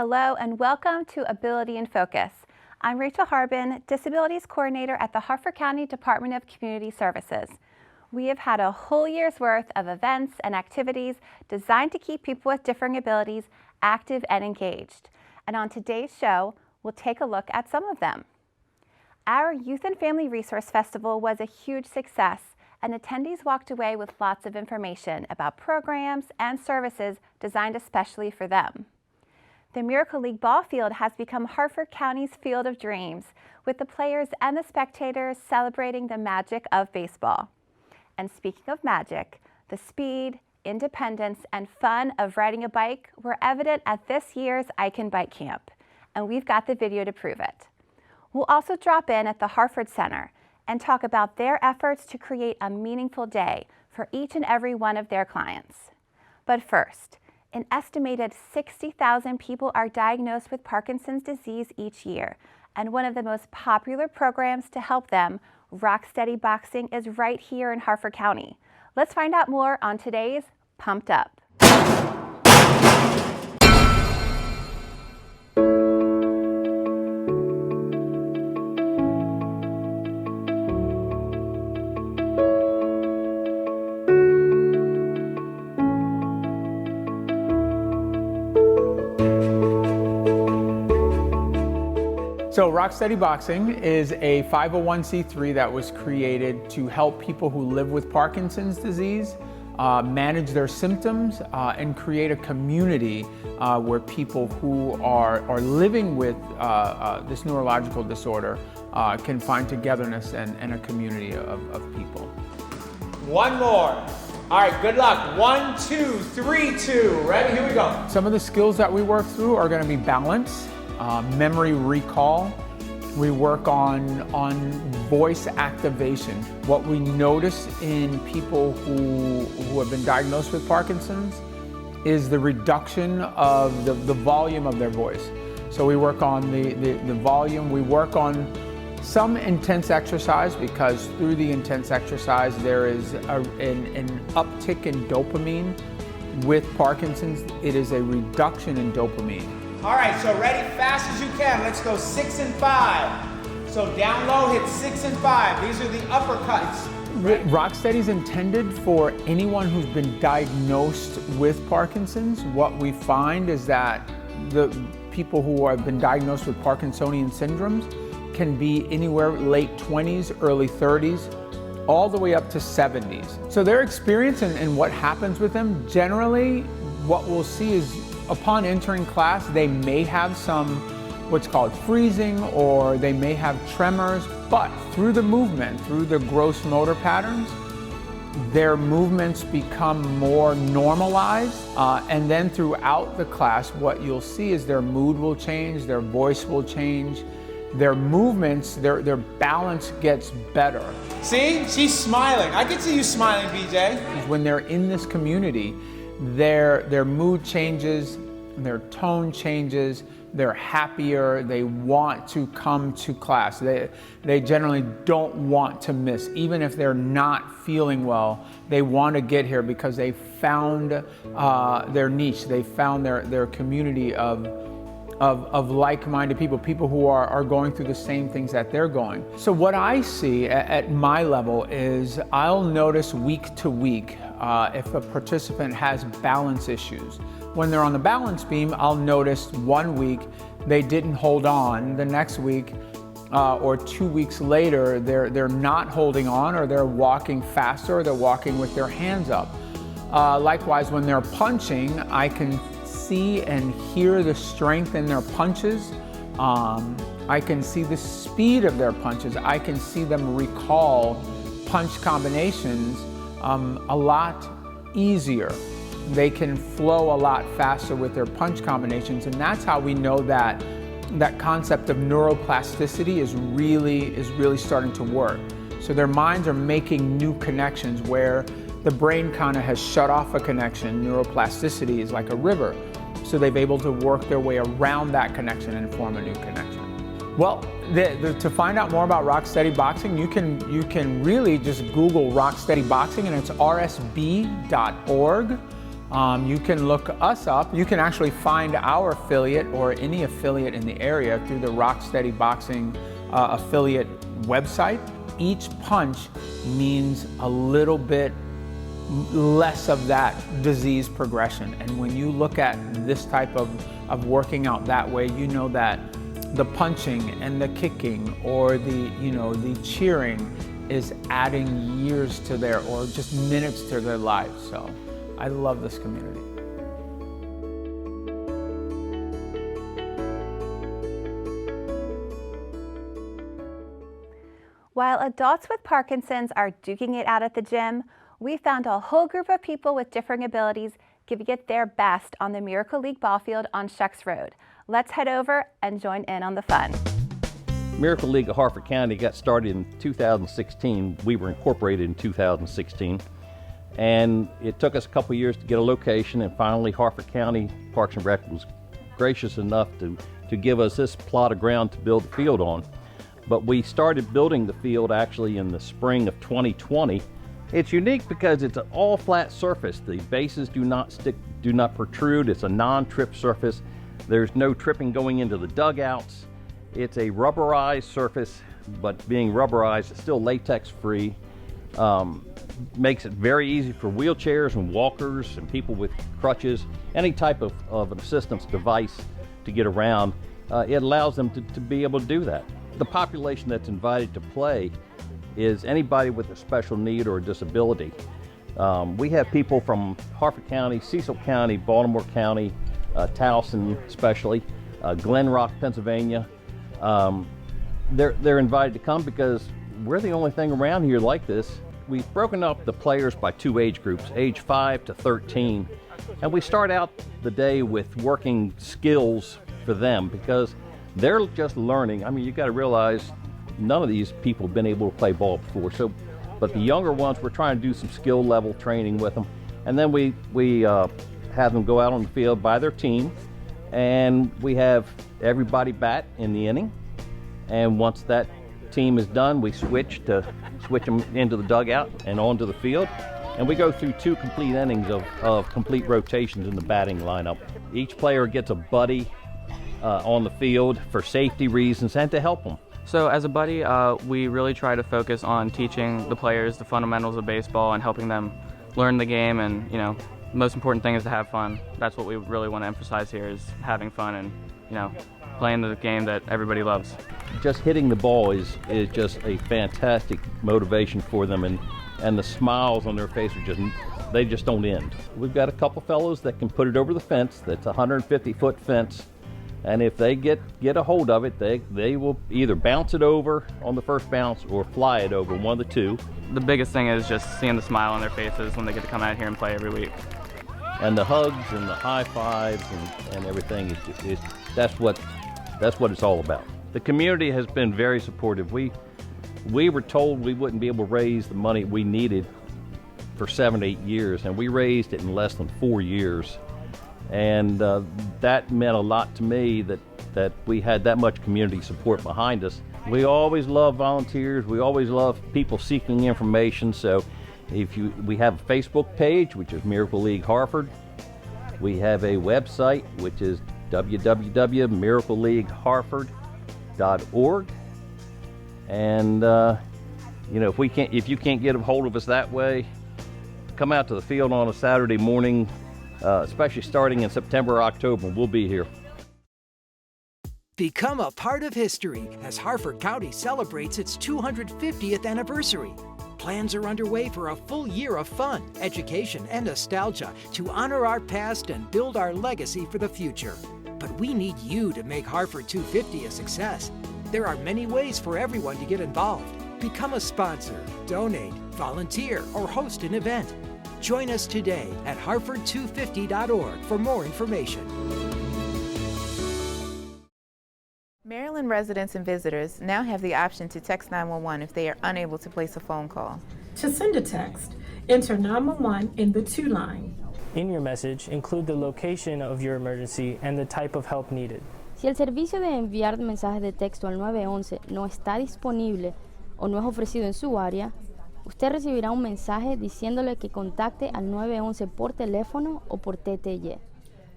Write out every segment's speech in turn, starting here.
Hello and welcome to Ability in Focus. I'm Rachel Harbin, Disabilities Coordinator at the Harford County Department of Community Services. We have had a whole year's worth of events and activities designed to keep people with differing abilities active and engaged. And on today's show, we'll take a look at some of them. Our Youth and Family Resource Festival was a huge success, and attendees walked away with lots of information about programs and services designed especially for them. The Miracle League ball field has become Harford County's field of dreams, with the players and the spectators celebrating the magic of baseball. And speaking of magic, the speed, independence, and fun of riding a bike were evident at this year's I Can Bike Camp, and we've got the video to prove it. We'll also drop in at the Harford Center and talk about their efforts to create a meaningful day for each and every one of their clients. But first, an estimated 60,000 people are diagnosed with Parkinson's disease each year, and one of the most popular programs to help them, Rocksteady Boxing, is right here in Harford County. Let's find out more on today's Pumped Up. So Rocksteady Boxing is a 501c3 that was created to help people who live with Parkinson's disease manage their symptoms and create a community where people who are living with this neurological disorder can find togetherness and a community of people. One more. All right, good luck. 1, 2, 3, 2. Ready? Here we go. Some of the skills that we work through are going to be balance, memory recall. We work on voice activation. What we notice in people who have been diagnosed with Parkinson's is the reduction of the volume of their voice. So we work on the volume. We work on some intense exercise, because through the intense exercise there is an uptick in dopamine. With Parkinson's, it is a reduction in dopamine. All right, so ready? Fast as you can. Let's go 6 and 5. So down low, hit 6 and 5. These are the uppercuts. Rocksteady is intended for anyone who's been diagnosed with Parkinson's. What we find is that the people who have been diagnosed with Parkinsonian syndromes can be anywhere late 20s, early 30s, all the way up to 70s. So their experience and what happens with them, generally what we'll see is upon entering class, they may have some what's called freezing, or they may have tremors, but through the movement, through the gross motor patterns, their movements become more normalized. And then throughout the class, what you'll see is their mood will change, their voice will change, their movements, their balance gets better. See, she's smiling. I can see you smiling, BJ. When they're in this community, their mood changes, their tone changes, they're happier, they want to come to class. They generally don't want to miss. Even if they're not feeling well, they want to get here because they found their niche, they found their community of like-minded people who are going through the same things that they're going. So what I see at my level is I'll notice week to week if a participant has balance issues. When they're on the balance beam, I'll notice 1 week they didn't hold on. The next week or 2 weeks later, they're not holding on, or they're walking faster, or they're walking with their hands up. Likewise, when they're punching, I can see and hear the strength in their punches. I can see the speed of their punches. I can see them recall punch combinations a lot easier. They can flow a lot faster with their punch combinations, and that's how we know that that concept of neuroplasticity is really starting to work. So their minds are making new connections where the brain kind of has shut off a connection. Neuroplasticity is like a river. So they've able to work their way around that connection and form a new connection. Well, to find out more about Rocksteady Boxing, you can really just Google Rocksteady Boxing, and it's rsb.org. You can look us up. You can actually find our affiliate or any affiliate in the area through the Rocksteady Boxing affiliate website. Each punch means a little bit less of that disease progression. And when you look at this type of working out that way, you know that the punching and the kicking or the cheering is adding years to their, or just minutes to their lives. So I love this community. While adults with Parkinson's are duking it out at the gym, we found a whole group of people with differing abilities giving it their best on the Miracle League ball field on Shucks Road. Let's head over and join in on the fun. Miracle League of Harford County got started in 2016. We were incorporated in 2016. And it took us a couple years to get a location, and finally Harford County Parks and Rec was gracious enough to give us this plot of ground to build the field on. But we started building the field actually in the spring of 2020. It's unique because it's an all flat surface. The bases do not protrude. It's a non-trip surface. There's no tripping going into the dugouts. It's a rubberized surface, but being rubberized, it's still latex free. Makes it very easy for wheelchairs and walkers and people with crutches, any type of an assistance device to get around. It allows them to be able to do that. The population that's invited to play is anybody with a special need or a disability. We have people from Harford County, Cecil County, Baltimore County, Towson especially, Glen Rock, Pennsylvania. They're invited to come because we're the only thing around here like this. We've broken up the players by two age groups, age 5 to 13. And we start out the day with working skills for them because they're just learning. I mean, you got to realize none of these people have been able to play ball before. But the younger ones, we're trying to do some skill level training with them. And then we have them go out on the field by their team. And we have everybody bat in the inning. And once that team is done, we switch them into the dugout and onto the field. And we go through 2 complete innings of complete rotations in the batting lineup. Each player gets a buddy on the field for safety reasons and to help them. So as a buddy, we really try to focus on teaching the players the fundamentals of baseball and helping them learn the game. And the most important thing is to have fun. That's what we really want to emphasize here, is having fun and playing the game that everybody loves. Just hitting the ball is just a fantastic motivation for them, and the smiles on their face they just don't end. We've got a couple fellows that can put it over the fence. That's a 150-foot fence. And if they get a hold of it, they will either bounce it over on the first bounce or fly it over, one of the two. The biggest thing is just seeing the smile on their faces when they get to come out here and play every week. And the hugs and the high fives and everything, that's what it's all about. The community has been very supportive. We were told we wouldn't be able to raise the money we needed for 7 to 8 years, and we raised it in less than 4 years. And that meant a lot to me that we had that much community support behind us. We always love volunteers. We always love people seeking information. So we have a Facebook page, which is Miracle League Harford. We have a website, which is www.miracleleagueharford.org. And if you can't get a hold of us that way, come out to the field on a Saturday morning. Especially starting in September or October, we'll be here. Become a part of history as Harford County celebrates its 250th anniversary. Plans are underway for a full year of fun, education, and nostalgia to honor our past and build our legacy for the future. But we need you to make Harford 250 a success. There are many ways for everyone to get involved. Become a sponsor, donate, volunteer, or host an event. Join us today at harford250.org for more information. Maryland residents and visitors now have the option to text 911 if they are unable to place a phone call. To send a text, enter 911 in the to line. In your message, include the location of your emergency and the type of help needed. Si el servicio de enviar mensajes de texto al 911 no está disponible o no es ofrecido en su área, Usted recibirá un mensaje diciéndole que contacte al 911 por teléfono o por TTY.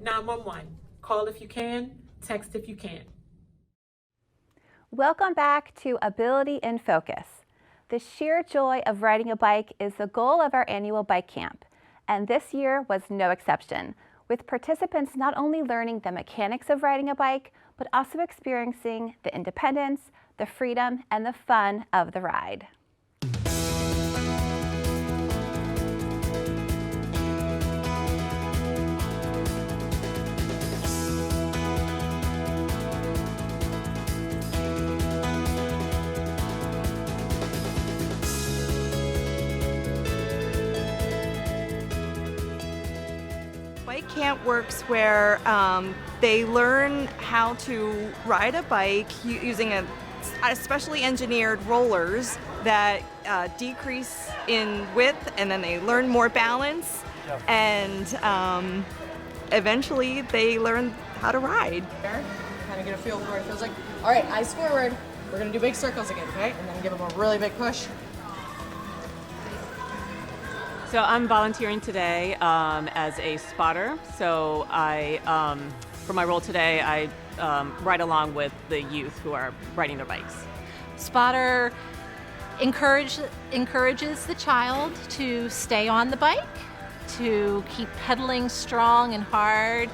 911. Call if you can, text if you can. Welcome back to Ability in Focus. The sheer joy of riding a bike is the goal of our annual bike camp, and this year was no exception, with participants not only learning the mechanics of riding a bike, but also experiencing the independence, the freedom, and the fun of the ride. Bike camp works where they learn how to ride a bike using a specially engineered rollers that decrease in width, and then they learn more balance, and eventually they learn how to ride. Kind of get a feel for what it feels like. All right, eyes forward. We're gonna do big circles again, okay? And then give them a really big push. So I'm volunteering today as a spotter. So for my role today, I ride along with the youth who are riding their bikes. Spotter encourages the child to stay on the bike, to keep pedaling strong and hard,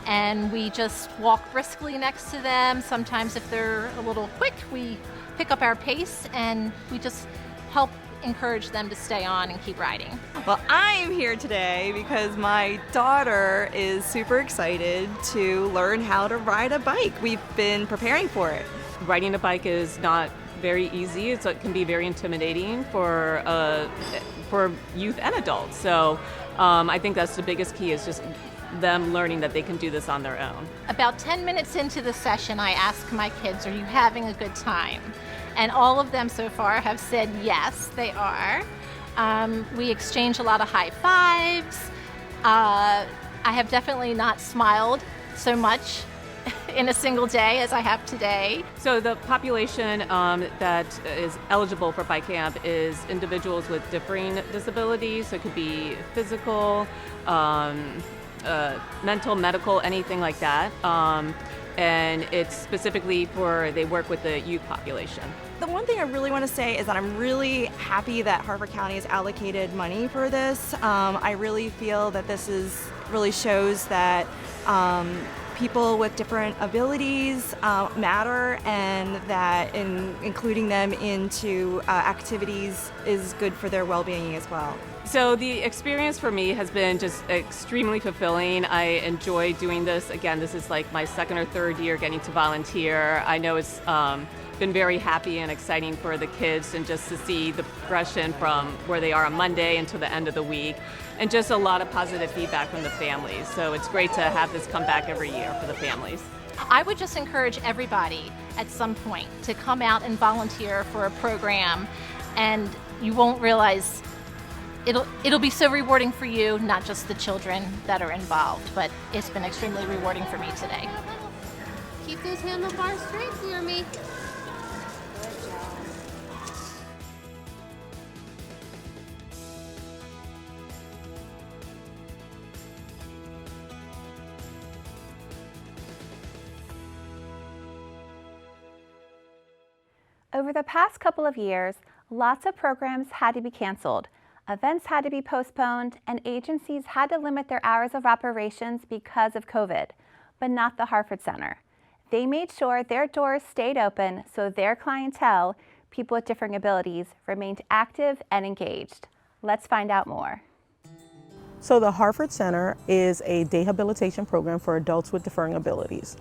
and we just walk briskly next to them. Sometimes if they're a little quick, we pick up our pace and we just help encourage them to stay on and keep riding. Well, I'm here today because my daughter is super excited to learn how to ride a bike. We've been preparing for it. Riding a bike is not very easy. It can be very intimidating for youth and adults. So I think that's the biggest key, is just them learning that they can do this on their own. About 10 minutes into the session, I ask my kids, are you having a good time? And all of them so far have said yes, they are. We exchange a lot of high fives. I have definitely not smiled so much in a single day as I have today. So the population that is eligible for bike camp is individuals with differing disabilities. So it could be physical, mental, medical, anything like that. And it's specifically they work with the youth population. The one thing I really want to say is that I'm really happy that Harford County has allocated money for this. I really feel that this really shows that people with different abilities matter, and that including them into activities is good for their well-being as well. So the experience for me has been just extremely fulfilling. I enjoy doing this. Again, this is like my second or third year getting to volunteer. I know it's been very happy and exciting for the kids, and just to see the progression from where they are on Monday until the end of the week, and just a lot of positive feedback from the families. So it's great to have this come back every year for the families. I would just encourage everybody at some point to come out and volunteer for a program, and you won't realize it'll be so rewarding for you, not just the children that are involved, but it's been extremely rewarding for me today. Keep those handlebars straight for me. Over the past couple of years, lots of programs had to be canceled, events had to be postponed, and agencies had to limit their hours of operations because of COVID, but not the Harford Center. They made sure their doors stayed open so their clientele, people with differing abilities, remained active and engaged. Let's find out more. So the Harford Center is a rehabilitation program for adults with differing abilities.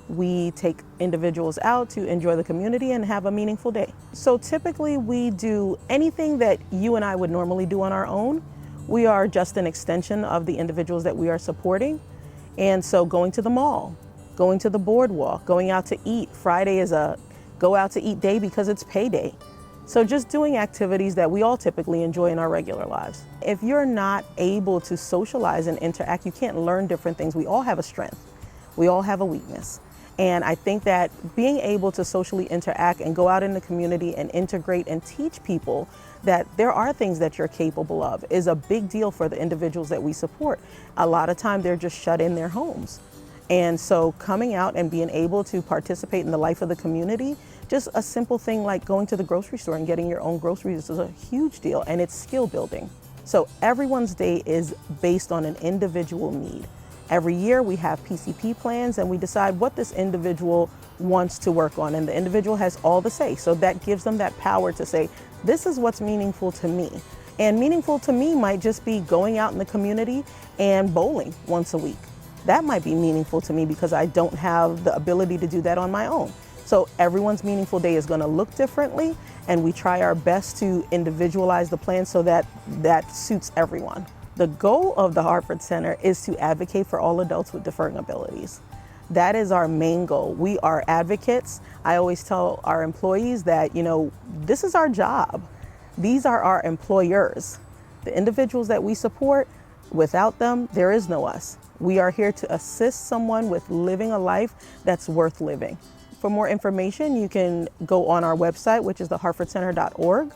We take individuals out to enjoy the community and have a meaningful day. So typically we do anything that you and I would normally do on our own. We are just an extension of the individuals that we are supporting. And so going to the mall, going to the boardwalk, going out to eat. Friday is a go out to eat day because it's payday. So just doing activities that we all typically enjoy in our regular lives. If you're not able to socialize and interact, you can't learn different things. We all have a strength. We all have a weakness. And I think that being able to socially interact and go out in the community and integrate and teach people that there are things that you're capable of is a big deal for the individuals that we support. A lot of time they're just shut in their homes. And so coming out and being able to participate in the life of the community, just a simple thing like going to the grocery store and getting your own groceries is a huge deal, and it's skill building. So everyone's day is based on an individual need. Every year we have PCP plans and we decide what this individual wants to work on, and the individual has all the say. So that gives them that power to say, this is what's meaningful to me. And meaningful to me might just be going out in the community and bowling once a week. That might be meaningful to me because I don't have the ability to do that on my own. So everyone's meaningful day is going to look differently, and we try our best to individualize the plan so that that suits everyone. The goal of the Harford Center is to advocate for all adults with differing abilities. That is our main goal. We are advocates. I always tell our employees that, this is our job. These are our employers. The individuals that we support, without them, there is no us. We are here to assist someone with living a life that's worth living. For more information, you can go on our website, which is theharfordcenter.org.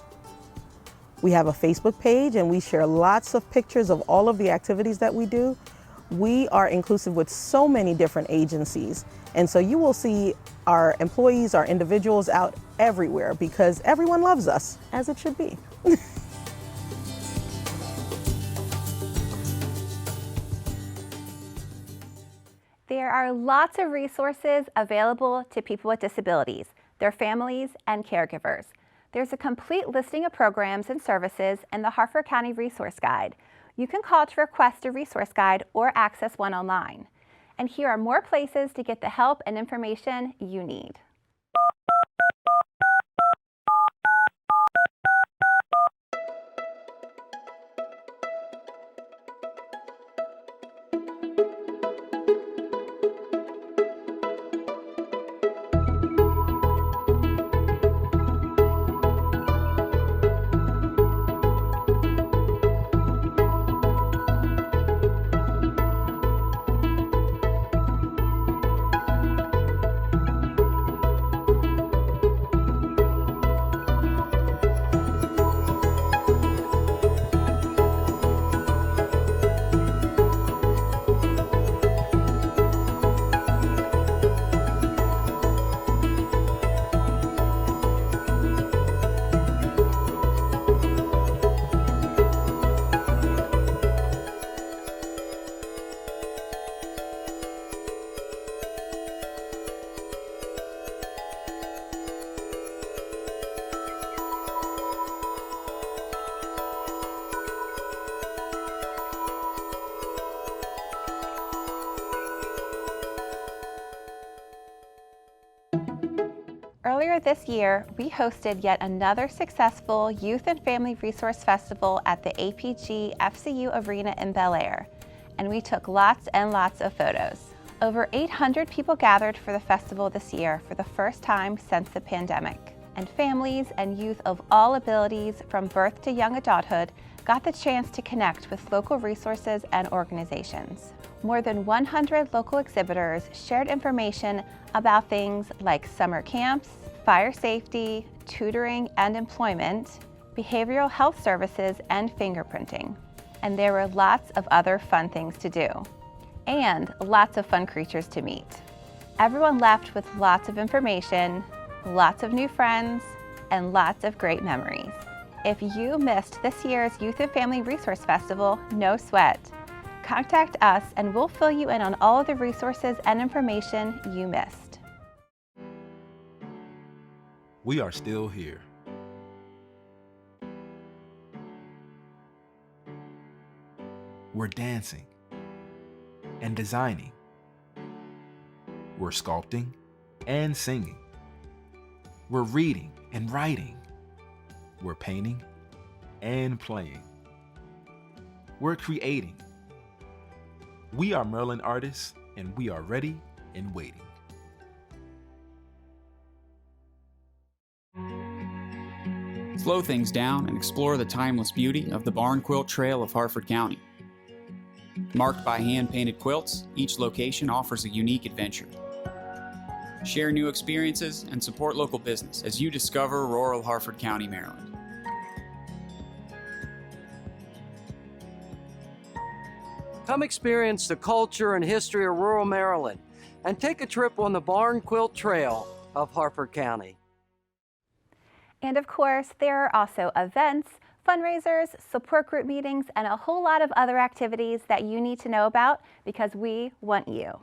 We have a Facebook page and we share lots of pictures of all of the activities that we do. We are inclusive with so many different agencies. And so you will see our employees, our individuals out everywhere because everyone loves us, as it should be. There are lots of resources available to people with disabilities, their families, and caregivers. There's a complete listing of programs and services in the Harford County Resource Guide. You can call to request a resource guide or access one online. And here are more places to get the help and information you need. Earlier this year, we hosted yet another successful Youth and Family Resource Festival at the APG FCU Arena in Bel Air, and we took lots and lots of photos. Over 800 people gathered for the festival this year for the first time since the pandemic, and families and youth of all abilities from birth to young adulthood got the chance to connect with local resources and organizations. More than 100 local exhibitors shared information about things like summer camps, fire safety, tutoring and employment, behavioral health services, and fingerprinting. And there were lots of other fun things to do, and lots of fun creatures to meet. Everyone left with lots of information, lots of new friends, and lots of great memories. If you missed this year's Youth and Family Resource Festival, no sweat. Contact us and we'll fill you in on all of the resources and information you missed. We are still here. We're dancing and designing. We're sculpting and singing. We're reading and writing. We're painting and playing. We're creating. We are Maryland artists, and we are ready and waiting. Slow things down and explore the timeless beauty of the Barn Quilt Trail of Harford County. Marked by hand-painted quilts, each location offers a unique adventure. share new experiences, and support local business as you discover rural Harford County, Maryland. Come experience the culture and history of rural Maryland and take a trip on the Barn Quilt Trail of Harford County. And of course, there are also events, fundraisers, support group meetings, and a whole lot of other activities that you need to know about because we want you.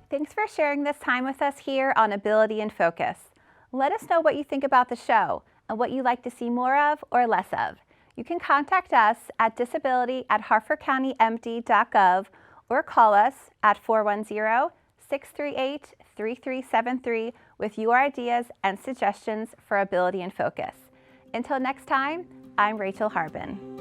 Thanks for sharing this time with us here on Ability in Focus. Let us know what you think about the show and what you'd like to see more of or less of. You can contact us at disability@harfordcountymd.gov or call us at 410-638-3373 with your ideas and suggestions for Ability in Focus. Until next time, I'm Rachel Harbin.